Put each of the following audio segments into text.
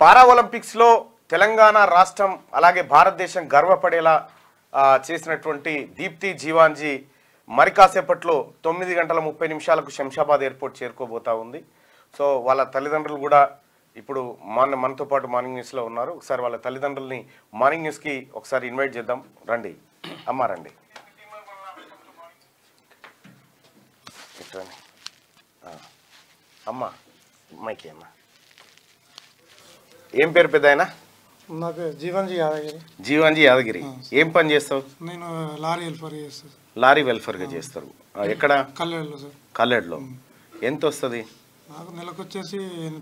పారా ఒలింపిక్స్లో తెలంగాణ రాష్ట్రం అలాగే భారతదేశం గర్వపడేలా చేసినటువంటి దీప్తి జీవాంజీ మరి కాసేపట్లో 9:30 శంషాబాద్ ఎయిర్పోర్ట్ చేరుకోబోతా ఉంది. సో వాళ్ళ తల్లిదండ్రులు కూడా ఇప్పుడు మనతో పాటు మార్నింగ్ న్యూస్లో ఉన్నారు. ఒకసారి వాళ్ళ తల్లిదండ్రుల్ని మార్నింగ్ న్యూస్కి ఒకసారి ఇన్వైట్ చేద్దాం. రండి అమ్మ, రండి. అమ్మ మైకి అమ్మ. ఏం పేరు పెద్ద ఆయన? నా పేరు జీవాంజీ యాదగిరి. జీవాంజీ యాదగిరి. ఏం పని చేస్తావు? నేను లారీ వెల్ఫేర్ చేస్తాను. లారీ వెల్ఫేర్గా చేస్తారు. ఎక్కడ? కల్లెడలో సార్. కల్లెడలో. ఎంత వస్తుంది? నాకు నెలకు వచ్చేసి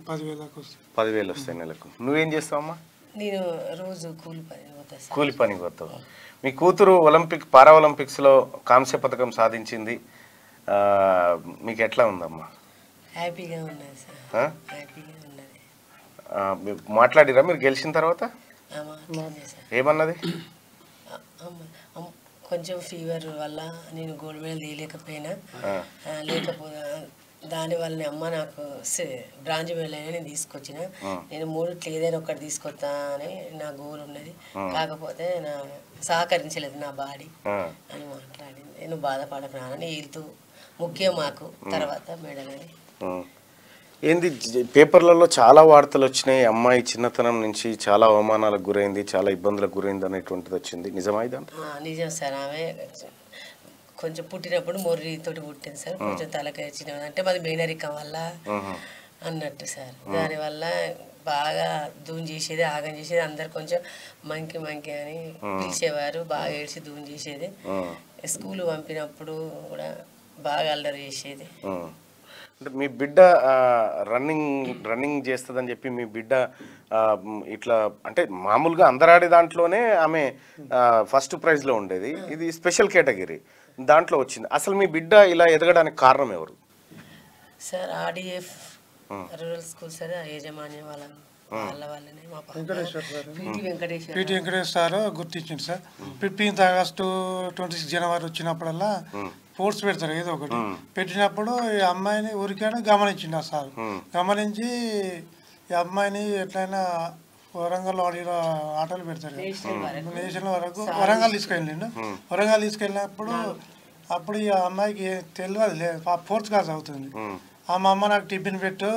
10,000 దాకా వస్తుంది. 10,000 వస్తాయి నెలకు. నువ్వేం చేస్తావమ్మా? నేను రోజు కూలి పనికి పోతావు. మీ కూతురు పారా ఒలింపిక్స్లో కాంస్య పథకం సాధించింది. మీకు ఎట్లా ఉందమ్మా? హ్యాపీగా ఉన్నది సార్. హ్యాపీగా ఉన్నది. మాట్లాడిరా మీరు గెలిచిన తర్వాత? ఏమన్నది? కొంచెం ఫీవర్ వల్ల నేను గోల్డ్ మెడల్ తీయలేకపోయినా, లేకపోతే దానివల్ల అమ్మ నాకు బ్రాంజ్ మెడల్ అయినా నేను తీసుకొచ్చిన, నేను 3 ఏదైనా ఒకటి తీసుకొస్తా అని నా గోల్ ఉన్నది. కాకపోతే నా సహకరించలేదు నా బాడీ అని మాట్లాడింది. నేను బాధపడకున్నాను, హెల్త్ ముఖ్యం మాకు, తర్వాత మెడల్ అని. ఏంది పేపర్లలో చాలా వార్తలు వచ్చినాయి, అమ్మాయి చిన్నతనం నుంచి చాలా అవమానాలకు గురైంది, చాలా ఇబ్బందులకు గురైంది అనేటువంటిది వచ్చింది. నిజమా ఇదంతా? నిజం సార్. ఆమె కొంచెం పుట్టినప్పుడు మొర్రితోటి పుట్టింది సార్. కొంచెం తలకాయ చిన్న అంటే మాది మేనరికం వల్ల అన్నట్టు సార్. దానివల్ల బాగా దూన్ చేసేది, ఆగం చేసేది. అందరు కొంచెం మంకి మంకి అని పిలిచేవారు. బాగా ఏడ్చి దూన్ చేసేది. స్కూల్ పంపినప్పుడు కూడా బాగా అల్లరి చేసేది. అంటే మీ బిడ్డ రన్నింగ్ చేస్తుందని చెప్పి మీ బిడ్డ ఇట్లా అంటే మామూలుగా అందరాడే దాంట్లోనే ఆమె ఫస్ట్ ప్రైజ్లో ఉండేది. ఇది స్పెషల్ కేటగిరీ, దాంట్లో వచ్చింది. అసలు మీ బిడ్డ ఇలా ఎదగడానికి కారణం ఎవరు sir? RDF rural school sir, యాజమాన్యం వాళ్ళనే మా పీటీ వెంకటేశ్వర సార్ గుర్తించింది సార్. 15th ఆగస్టు 26 జనవరి వచ్చినప్పుడల్లా స్పోర్ట్స్ పెడతారు ఏదో ఒకటి. పెట్టినప్పుడు ఈ అమ్మాయిని ఊరికైనా గమనించిండు ఆ సార్. గమనించి ఈ అమ్మాయిని ఎట్లయినా వరంగల్ ఆటలు పెడతారు, నేషనల్ వరకు వరంగల్ తీసుకెళ్ళిండు. వరంగల్ తీసుకెళ్ళినప్పుడు అప్పుడు ఈ అమ్మాయికి తెలియదు, 4th క్లాస్ అవుతుంది. మా అమ్మ నాకు టిఫిన్ పెట్టు,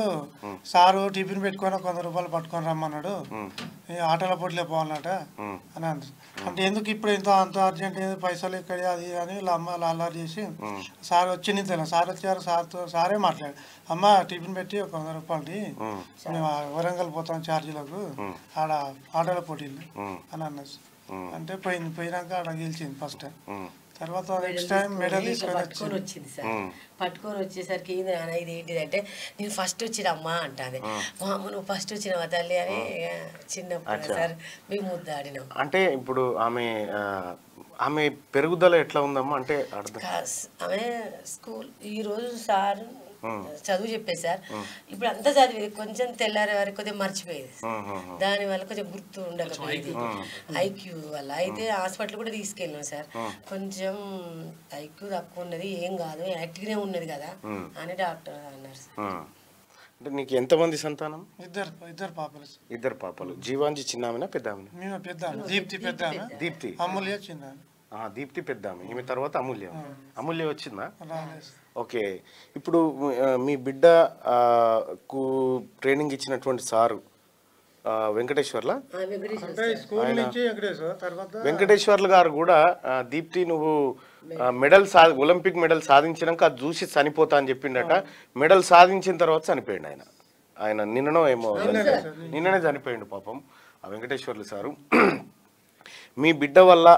సారు టిఫిన్ పెట్టుకొని 100 రూపాయలు పట్టుకొని రమ్మన్నాడు, ఆటోల పోటీలో పోవాలన్నట అని అంటారు. అంటే ఎందుకు ఇప్పుడు అంత అర్జెంట్, పైసలు ఎక్కడ అది అని వాళ్ళ అమ్మ అల్లరి చేసి సార్ వచ్చి నింతలే. సార్ వచ్చారు, సారే మాట్లాడు, అమ్మ టిఫిన్ పెట్టి 100 రూపాయలు మేము వరంగల్ పోతాం ఛార్జీలకు ఆడ ఆటోల పోటీలు అని అన్నది. అంటే పోయినాక ఆడ గెలిచింది ఫస్ట్ టైం. తర్వాత నెక్స్ట్ టైం మెడల్ పట్టుకొని వచ్చింది సార్. పట్టుకొని వచ్చేసరికి ఇది ఏంటిదంటే, నేను ఫస్ట్ వచ్చిన అమ్మా అంటాను. మా అమ్మ నువ్వు ఫస్ట్ వచ్చినవా తల్లి అని చిన్నప్పుడు సార్ మేము ముద్దాడినాం. అంటే ఇప్పుడు ఆమె పెరుగుదల ఎట్లా ఉందమ్మా? అంటే ఆమె స్కూల్ ఈరోజు సార్ చదువు చెప్పేది సార్. ఇప్పుడు అంతా చదివేది, కొంచెం తెల్లారే వరకు కొద్దిగా మర్చిపోయేది. దానివల్ల కొంచెం గుర్తు ఉండకపోయేది ఐక్యూ వల్ల. అయితే హాస్పిటల్ కూడా తీసుకెళ్ళాం సార్. కొంచెం ఐక్యూ తక్కువ ఉన్నది, ఏం కాదు, యాక్టివ్గానే ఉన్నది కదా అని డాక్టర్ అన్నారు సార్. అంటే నీకు ఎంతమంది సంతానం? ఇద్దరు పాపలు. జీవాంజీ చిన్నామేనా పెద్ద ఆమె? మేము పెద్ద దీప్తి పెద్ద ఆమె, దీప్తి అమూల్య చిన్న. దీప్తి పెద్ద ఆమె, ఈమె తర్వాత అమూల్య వచ్చిందా? ఓకే. ఇప్పుడు మీ బిడ్డ ట్రైనింగ్ ఇచ్చినటువంటి సారు వెంకటేశ్వర్ల గారు కూడా దీప్తి నువ్వు ఒలింపిక్ మెడల్ సాధించినాక అది చూసి చనిపోతా అని చెప్పిండట. మెడల్ సాధించిన తర్వాత చనిపోయిండు ఆయన నిన్ననే చనిపోయిండు పాపం ఆ వెంకటేశ్వర్లు సారు. మీ బిడ్డ వల్ల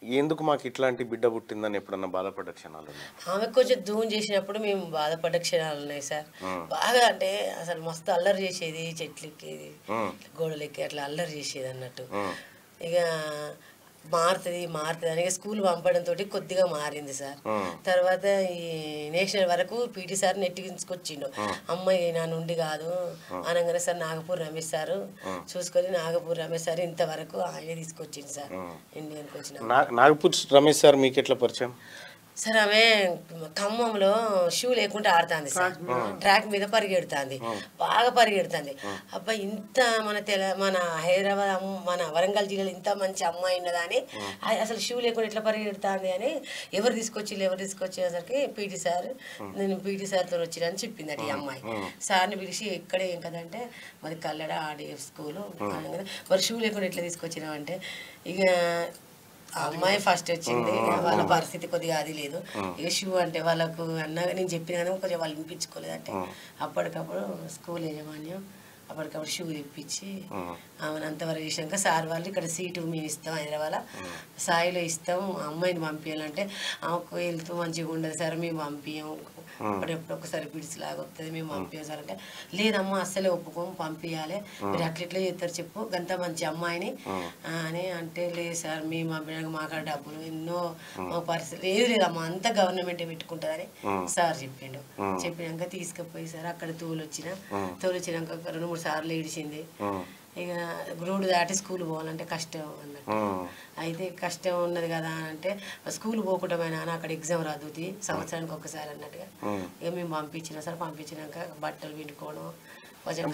ఎందుకు మాకు ఇట్లాంటి బిడ్డ పుట్టిందని ఎప్పుడన్నా బాధపడ్డ క్షణాలు? ఆమె కొంచెం దూరం చేసినప్పుడు మేము బాధపడ్డ క్షణాలు ఉన్నాయి సార్. బాగా అంటే అసలు మస్తు అల్లరి చేసేది, చెట్లు ఎక్కేది, గోడలు ఎక్కి అట్లా అల్లరి చేసేది అన్నట్టు. ఇక మారుతుంది అని స్కూల్ పంపడంతో కొద్దిగా మారింది సార్. తర్వాత ఈ నేషనల్ వరకు పీటీ సార్ నెట్టించుకొచ్చిండు. అమ్మాయి నా నుండి కాదు అనగానే సార్ నాగపూర్ రమేష్ సారు చూసుకొని నాగపూర్ రమేష్ సార్ ఇంతవరకు ఆయనే తీసుకొచ్చింది సార్ ఇండియాకి వచ్చిన. నాగపూర్ రమేష్ సార్ మీకు ఎట్లా పరిచయం సార్ ఆమె ఖమ్మంలో షూ లేకుండా ఆడుతుంది సార్, ట్రాక్ మీద పరిగెడుతుంది, బాగా పరిగెడుతుంది. అబ్బా ఇంత మన హైదరాబాద్ మన వరంగల్ జిల్లాలో ఇంత మంచి అమ్మాయి ఉన్నదా అని, అసలు షూ లేకుండా ఎట్లా పరిగెడుతుంది అని ఎవరు తీసుకొచ్చేసరికి పీటీ సార్, నేను పీటీ సార్తో వచ్చిన అని చెప్పింది అటు ఈ అమ్మాయి. సార్ని పిలిచి ఎక్కడే ఏం కదంటే మరి కల్లడ ఆర్డీఎఫ్ స్కూలు, మరి షూ లేకుండా ఎట్లా తీసుకొచ్చినావు అంటే ఇక ఆ అమ్మాయి ఫస్ట్ వచ్చింది, వాళ్ళ పరిస్థితి కొద్దిగా అది లేదు. ఇక షూ అంటే వాళ్ళకు అన్నగా నేను చెప్పిన కానీ కొంచెం వాళ్ళు వినిపించుకోలేదు అంటే అప్పటికప్పుడు స్కూల్ యజమాన్యం అప్పటికప్పుడు షూ ఇప్పించి ఆమెను అంతవరకు చేసాక సార్ వాళ్ళు ఇక్కడ సీటు మేము ఇస్తాం హైదరాబాద్ సాయిలో ఇస్తాం, అమ్మాయిని పంపించాలంటే ఆమెకు వెళ్తూ మంచిగా ఉండదు సార్ మేము పంపించాం, అప్పుడెప్పుడు ఒకసారి పిడిచిలాగా వస్తుంది మేము పంపించాం సార్ అంటే, లేదమ్మా అస్సలే ఒప్పుకోము పంపించాలి, మీరు అట్లా చేస్తారు చెప్పు గంత మంచి అమ్మాయిని అని అంటే, లేదు సార్ మేము పంపించడానికి మాకు డబ్బులు ఎన్నో మా పరిస్థితులు ఏది లేదమ్మా అంతా గవర్నమెంటే పెట్టుకుంటుందని సార్ చెప్పిండు. చెప్పినాక తీసుకుపోయి సార్ అక్కడ తోలొచ్చినాక 2-3 సార్లు ఏడిచింది. ఇక రోడ్డు దాటి స్కూల్ పోవాలంటే కష్టం అన్నట్టు. అయితే కష్టం ఉన్నది కదా అని అంటే స్కూల్ పోకుండా నాన్న అక్కడ ఎగ్జామ్ రాదుది సంవత్సరానికి ఒకసారి అన్నట్టుగా ఇక మేము పంపించినాం సార్. పంపించినాక బట్టలు పిండుకోవడం,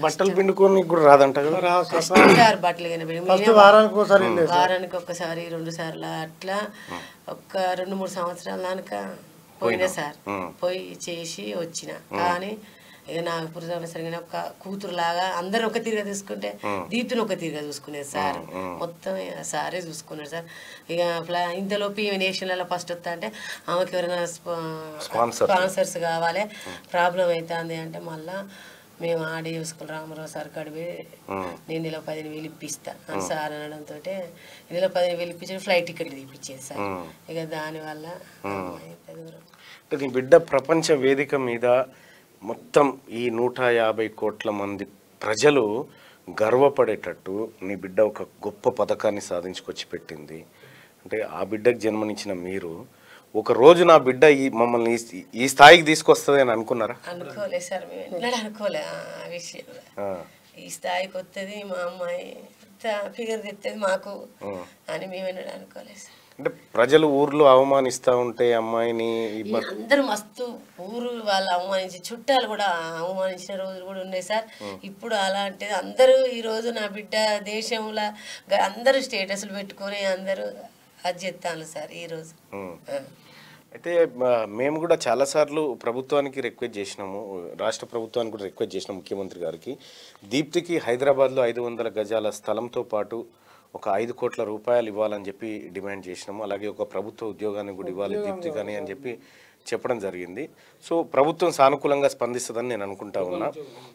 బట్టలు పిండుకొని కూడా రాదంట సార్, బట్టలు వారానికి ఒకసారి 2 సార్లు అట్లా ఒక 2-3 సంవత్సరాల దానిక పోయినా సార్. పోయి చేసి వచ్చిన. కానీ ఇక నాకు పురుషులు సరిగిన ఒక కూతురులాగా అందరూ ఒక తిరిగా చూసుకుంటే దీప్తిని ఒక తిరిగా చూసుకునేది సార్, మొత్తం సారే చూసుకున్నాడు సార్. ఇక ఇంతలోపు ఈమె నేషనల్లో ఫస్ట్ వస్తా అంటే ఆమెకి ఎవరైనా స్పాన్సర్స్ కావాలి, ప్రాబ్లం అవుతుంది అంటే మళ్ళా మేము ఆడి చూసుకుని రామారావు సార్ కడివి నేను నెల 15,000 ఇప్పిస్తా అని సార్ అనడంతో నెల 15,000 ఇప్పించి ఫ్లైట్ టికెట్లు తీపిచ్చేది సార్. ఇక దానివల్ల బిడ్డ ప్రపంచ వేదిక మీద మొత్తం ఈ 150 కోట్ల మంది ప్రజలు గర్వపడేటట్టు నీ బిడ్డ ఒక గొప్ప పథకాన్ని సాధించుకొచ్చి పెట్టింది. అంటే ఆ బిడ్డకు జన్మనిచ్చిన మీరు ఒక రోజు నా బిడ్డ మమ్మల్ని ఈ స్థాయికి తీసుకొస్తుంది అని అనుకున్నారా? అనుకోలేదు సార్, మేము అనుకోలే ఆ విషయం. ఈ స్థాయికి వస్తుంది మా అమ్మాయి ఫిగర్ తెస్తుంది మాకు అని మేము అనుకోలేదు సార్. అంటే ప్రజలు ఊర్లో అవమానిస్తూ ఉంటే అమ్మాయిని అందరూ మస్తు ఊరు వాళ్ళు అవమానించి చుట్టాలు కూడా అవమానించిన రోజులు కూడా ఉన్నాయి సార్. ఇప్పుడు అలాంటిది అందరూ ఈ రోజు నా బిడ్డ దేశంలో అందరూ స్టేటస్లు పెట్టుకొని అందరూ అది చెప్తాను సార్ ఈరోజు. అయితే మేము కూడా చాలాసార్లు ప్రభుత్వానికి రిక్వెస్ట్ చేసినాము, రాష్ట్ర ప్రభుత్వానికి కూడా రిక్వెస్ట్ చేసినాం ముఖ్యమంత్రి గారికి. దీప్తికి హైదరాబాద్లో 500 గజాల స్థలంతో పాటు ఒక 5 కోట్ల రూపాయలు ఇవ్వాలని చెప్పి డిమాండ్ చేసినాము. అలాగే ఒక ప్రభుత్వ ఉద్యోగాన్ని కూడా ఇవ్వాలి దీప్తి కానీ అని చెప్పి చెప్పడం జరిగింది. సో ప్రభుత్వం సానుకూలంగా స్పందిస్తుందని నేను అనుకుంటా ఉన్నా.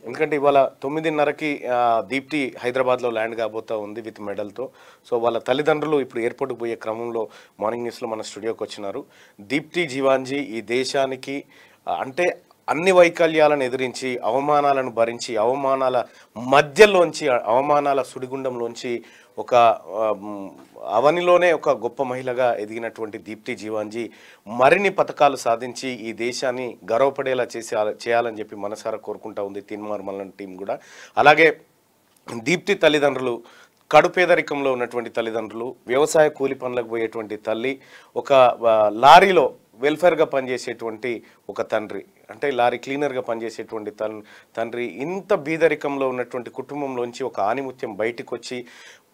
ఎందుకంటే ఇవాళ 9:30కి దీప్తి హైదరాబాద్లో ల్యాండ్ కాబోతూ ఉంది విత్ మెడల్తో. సో వాళ్ళ తల్లిదండ్రులు ఇప్పుడు ఎయిర్పోర్ట్కి పోయే క్రమంలో మార్నింగ్ న్యూస్లో మన స్టూడియోకి వచ్చినారు. దీప్తి జీవాంజీ ఈ దేశానికి అంటే అన్ని వైకల్యాలను ఎదిరించి అవమానాలను భరించి అవమానాల మధ్యలోంచి అవమానాల సుడిగుండంలోంచి ఒక అవనిలోనే ఒక గొప్ప మహిళగా ఎదిగినటువంటి దీప్తి జీవాంజీ మరిన్ని పథకాలు సాధించి ఈ దేశాన్ని గర్వపడేలా చేయాలని చెప్పి మనసారా కోరుకుంటా ఉంది తీన్మార్ మల్లన్న టీం కూడా. అలాగే దీప్తి తల్లిదండ్రులు కడుపేదరికంలో ఉన్నటువంటి తల్లిదండ్రులు, వ్యవసాయ కూలి పనులకు పోయేటువంటి తల్లి, ఒక లారీలో వెల్ఫేర్గా పనిచేసేటువంటి ఒక తండ్రి, అంటే లారీ క్లీనర్గా పనిచేసేటువంటి తండ్రి, ఇంత బీదరికంలో ఉన్నటువంటి కుటుంబంలోంచి ఒక ఆనిముత్యం బయటకు వచ్చి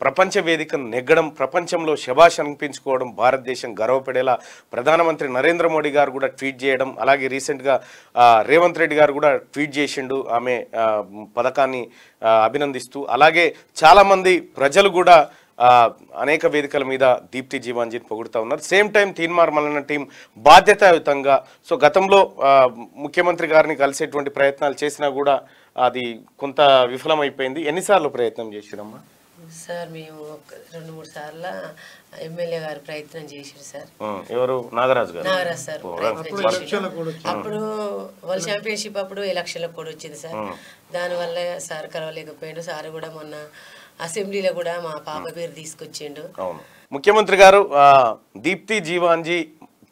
ప్రపంచ వేదికను నెగ్గడం, ప్రపంచంలో శభాష్ అనిపించుకోవడం, భారతదేశం గర్వపడేలా ప్రధానమంత్రి నరేంద్ర మోడీ గారు కూడా ట్వీట్ చేయడం, అలాగే రీసెంట్గా రేవంత్ రెడ్డి గారు కూడా ట్వీట్ చేసిండు ఆమె పథకాన్ని అభినందిస్తూ. అలాగే చాలామంది ప్రజలు కూడా అనేక వేదికల మీద దీప్తి జీవాంజీని పొగుడుతూ ఉన్నారు. Same time Teenmar Mallanna team బాధ్యతాయుతంగా సో గతంలో ముఖ్యమంత్రి గారిని కలిసేటువంటి ప్రయత్నాలు చేసినా కూడా అది కొంత విఫలమైపోయింది. ఎన్నిసార్లు ప్రయత్నం చేసిరమ్మా? సార్ మేము 2-3 సార్లు ఎమ్మెల్యే గారు ప్రయత్నం చేశారు సార్. ఎవరు? నాగరాజు సార్ అప్పుడు వాళ్ళ ఛాంపియన్షిప్ అప్పుడు ఎలక్షన్లకు కూడా వచ్చింది సార్. దానివల్ల సార్ కలవలేకపోయిండు. సార్ కూడా మొన్న అసెంబ్లీలో కూడా మా పాప పేరు తీసుకొచ్చిండు. అవును, ముఖ్యమంత్రి గారు దీప్తి జీవాంజీ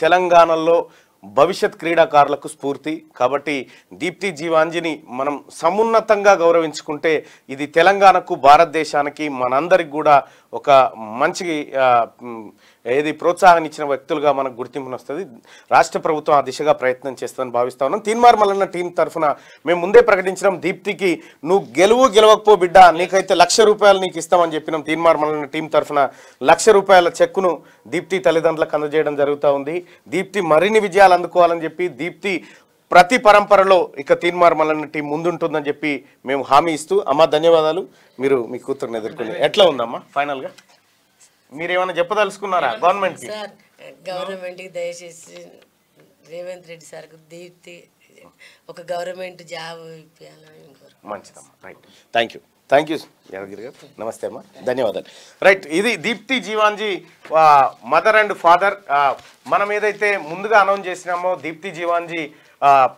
తెలంగాణలో భవిష్యత్ క్రీడాకారులకు స్ఫూర్తి కాబట్టి దీప్తి జీవాంజీని మనం సమున్నతంగా గౌరవించుకుంటే ఇది తెలంగాణకు భారతదేశానికి మనందరికి కూడా ఒక మంచి ఏది ప్రోత్సాహాన్ని ఇచ్చిన వ్యక్తులుగా మనకు గుర్తింపును వస్తుంది. రాష్ట్ర ప్రభుత్వం ఆ దిశగా ప్రయత్నం చేస్తుందని భావిస్తా ఉన్నాం. తీన్మార్ మల్లన్న టీం తరఫున మేము ముందే ప్రకటించినాం, దీప్తికి నువ్వు గెలవకపో బిడ్డ నీకైతే ₹1,00,000 నీకు ఇస్తామని చెప్పినాం. తీన్మార్ మల్లన్న టీం తరఫున ₹1,00,000 చెక్కును దీప్తి తల్లిదండ్రులకు అందజేయడం జరుగుతూ ఉంది. దీప్తి మరిన్ని విజయాలు అందుకోవాలని చెప్పి, దీప్తి ప్రతి పరంపరలో ఇక తీన్మార్ మల్లన్న టీం ముందుంటుందని చెప్పి మేము హామీ ఇస్తూ, అమ్మ ధన్యవాదాలు. మీరు మీ కూతురుని ఎదుర్కొని ఎట్లా ఉందమ్మా ఫైనల్గా మీరేమైనా చెప్పదలుచుకున్నారా గవర్నమెంట్ కి? సార్ గవర్నమెంట్ కి దయచేసి రేవంత్ రెడ్డి సార్ దీప్తి ఒక గవర్నమెంట్ జాబ్ ఇప్పించాలని మంచిదమ్మా. రైట్, థ్యాంక్ యూ యాదగిరి గారు. నమస్తే అమ్మా, ధన్యవాదాలు. రైట్, ఇది Deepti Jeevanji mother and father. మనం ఏదైతే ముందుగా అనౌన్స్ చేసినామో దీప్తి జీవాంజీ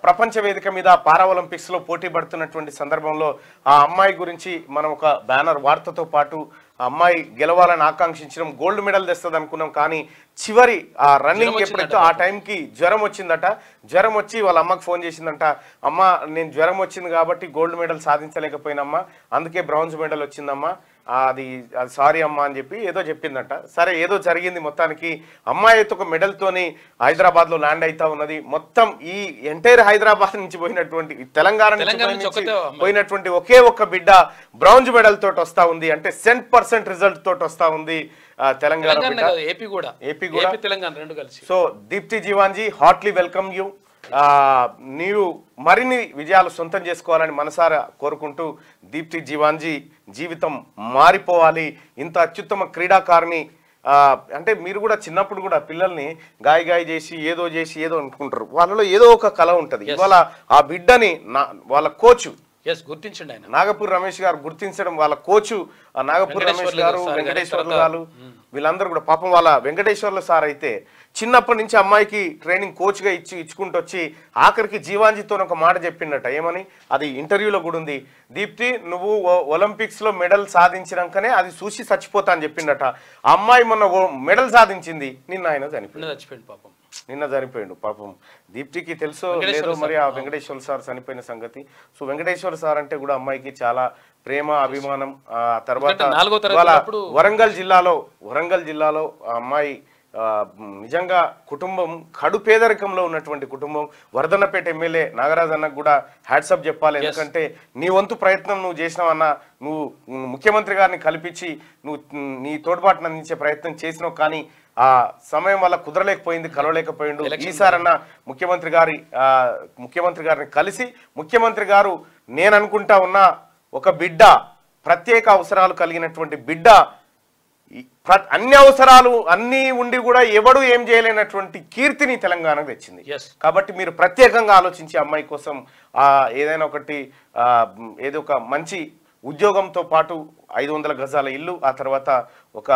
ప్రపంచ వేదిక మీద పారా ఒలింపిక్స్లో పోటీ పడుతున్నటువంటి సందర్భంలో ఆ అమ్మాయి గురించి మనం ఒక బ్యానర్ వార్తతో పాటు ఆ అమ్మాయి గెలవాలని ఆకాంక్షించడం, గోల్డ్ మెడల్ తెస్తుంది అనుకున్నాం. కానీ చివరి ఆ రన్నింగ్ ఎప్పుడైతే ఆ టైంకి జ్వరం వచ్చిందట. జ్వరం వచ్చి వాళ్ళ అమ్మకి ఫోన్ చేసిందంట, అమ్మ నేను జ్వరం వచ్చింది కాబట్టి గోల్డ్ మెడల్ సాధించలేకపోయినమ్మా, అందుకే బ్రాంజ్ మెడల్ వచ్చిందమ్మా, అది సారీ అమ్మా అని చెప్పి ఏదో చెప్పిందంట. సరే ఏదో జరిగింది, మొత్తానికి అమ్మాయి అయితే ఒక మెడల్తోని హైదరాబాద్లో ల్యాండ్ అవుతా ఉన్నది. మొత్తం ఈ ఎంటైర్ హైదరాబాద్ నుంచి పోయినటువంటి, తెలంగాణ నుంచి పోయినటువంటి ఒకే ఒక్క బిడ్డ బ్రాంజ్ మెడల్ తోటి వస్తా ఉంది. అంటే 100% రిజల్ట్ తోటి వస్తా ఉంది తెలంగాణ, ఏపీ కూడా. So Deepti Jeevanji heartily welcome you. నీవు మరిన్ని విజయాలు సొంతం చేసుకోవాలని మనసారా కోరుకుంటూ, దీప్తి జీవాంజీ జీవితం మారిపోవాలి. ఇంత అత్యుత్తమ క్రీడాకారిణి. అంటే మీరు కూడా చిన్నప్పుడు కూడా పిల్లల్ని గాయ చేసి ఏదో అనుకుంటారు, వాళ్ళలో ఏదో ఒక కళ ఉంటుంది. ఇవాళ ఆ బిడ్డని వాళ్ళ కోచ్ గుర్తించండి ఆయన నాగపూర్ రమేష్ గారు గుర్తించడం, వాళ్ళ కోచ్ నాగపూర్ రమేష్ గారు, వెంకటేశ్వర్లు గారు, వీళ్ళందరూ కూడా పాపం. వాళ్ళ వెంకటేశ్వర్లు సార్ అయితే చిన్నప్పటి నుంచి అమ్మాయికి ట్రైనింగ్ కోచ్గా ఇచ్చుకుంటూ వచ్చి ఆఖరికి జీవాంజీతో ఒక మాట చెప్పిండట. ఏమని, అది ఇంటర్వ్యూలో కూడా ఉంది, దీప్తి నువ్వు ఒలింపిక్స్లో మెడల్ సాధించినాకనే అది చూసి చచ్చిపోతా అని చెప్పిండట. ఆ అమ్మాయి మొన్న మెడల్ సాధించింది, నిన్న చనిపోయిండు పాపం. దీప్తికి తెలుసో లేదో మరి ఆ వెంకటేశ్వర సార్ చనిపోయిన సంగతి. సో వెంకటేశ్వర సార్ అంటే కూడా అమ్మాయికి చాలా ప్రేమ, అభిమానం. తర్వాత వరంగల్ జిల్లాలో ఆ అమ్మాయి నిజంగా కుటుంబం కడు పేదరికంలో ఉన్నటువంటి కుటుంబం. వర్ధన్నపేట ఎమ్మెల్యే నాగరాజ్ అన్నకు కూడా హ్యాట్సప్ చెప్పాలి. ఎందుకంటే నీ వంతు ప్రయత్నం నువ్వు చేసినావన్నా, నువ్వు ముఖ్యమంత్రి గారిని కల్పించి నువ్వు నీ తోడ్పాటును అందించే ప్రయత్నం చేసినావు. కానీ ఆ సమయం వల్ల కుదరలేకపోయింది, కలవలేకపోయిండు. ఈసారన్నా ముఖ్యమంత్రి గారిని కలిసి, ముఖ్యమంత్రి గారు నేను అనుకుంటా ఉన్న ఒక బిడ్డ, ప్రత్యేక అవసరాలు కలిగినటువంటి బిడ్డ, అన్ని అవసరాలు అన్నీ ఉండి కూడా ఎవడు ఏం చేయలేనటువంటి కీర్తిని తెలంగాణకు తెచ్చింది. కాబట్టి మీరు ప్రత్యేకంగా ఆలోచించి అమ్మాయి కోసం ఏదైనా ఒకటి, ఏదో ఒక మంచి ఉద్యోగంతో పాటు 500 గజాల ఇల్లు, ఆ తర్వాత ఒక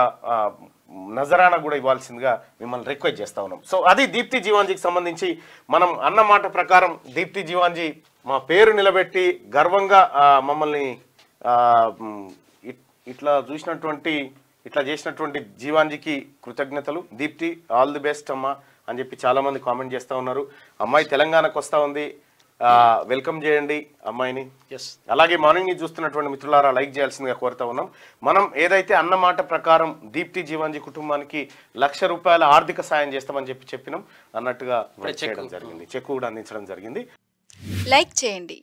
నజరానా కూడా ఇవ్వాల్సిందిగా మిమ్మల్ని రిక్వెస్ట్ చేస్తా ఉన్నాం. సో అది దీప్తి జీవాంజీకి సంబంధించి మనం అన్న మాట ప్రకారం దీప్తి జీవాంజీ మా పేరు నిలబెట్టి గర్వంగా మమ్మల్ని ఇట్లా చేసినటువంటి జీవాంజీకి కృతజ్ఞతలు. దీప్తి ఆల్ ది బెస్ట్ అమ్మా అని చెప్పి చాలా మంది కామెంట్ చేస్తూ ఉన్నారు. అమ్మాయి తెలంగాణకు వస్తూ ఉంది, వెల్కమ్ చేయండి అమ్మాయిని. అలాగే మార్నింగ్ ని చూస్తున్నటువంటి మిత్రులారా లైక్ చేయాల్సిందిగా కోరుతా ఉన్నాం. మనం ఏదైతే అన్నమాట ప్రకారం దీప్తి జీవాంజీ కుటుంబానికి ₹1,00,000 ఆర్థిక సాయం చేస్తామని చెప్పినాం, అన్నట్టుగా చేయడం జరిగింది. చెక్ కూడా అందించడం జరిగింది. లైక్ చేయండి,